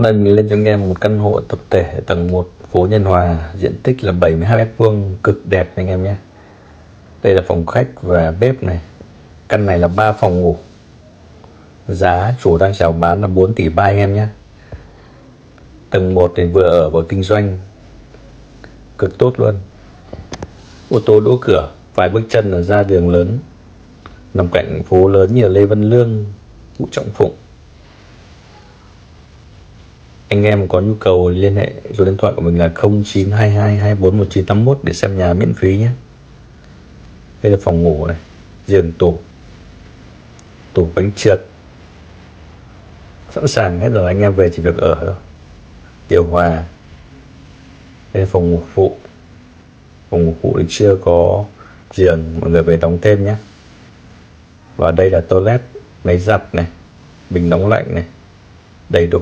Mình lên cho anh em một căn hộ tập thể tầng 1 phố Nhân Hòa, diện tích là 72 mét vuông, cực đẹp anh em nhé. Đây là phòng khách và bếp này. Căn này là 3 phòng ngủ. Giá chủ đang chào bán là 4,3 tỷ anh em nhé. Tầng 1 thì vừa ở vừa kinh doanh, cực tốt luôn. Ô tô đỗ cửa, vài bước chân là ra đường lớn, nằm cạnh phố lớn như là Lê Văn Lương, Vũ Trọng Phụng. Anh em có nhu cầu liên hệ số điện thoại của mình là 0922241981 để xem nhà miễn phí nhé. Đây là phòng ngủ này, giường tủ bánh trượt, sẵn sàng hết rồi, anh em về chỉ việc ở thôi. Điều hòa. Đây là phòng ngủ phụ. Phòng ngủ phụ thì chưa có giường, mọi người về đóng thêm nhé. Và đây là toilet, máy giặt này, bình nóng lạnh này, đầy đủ.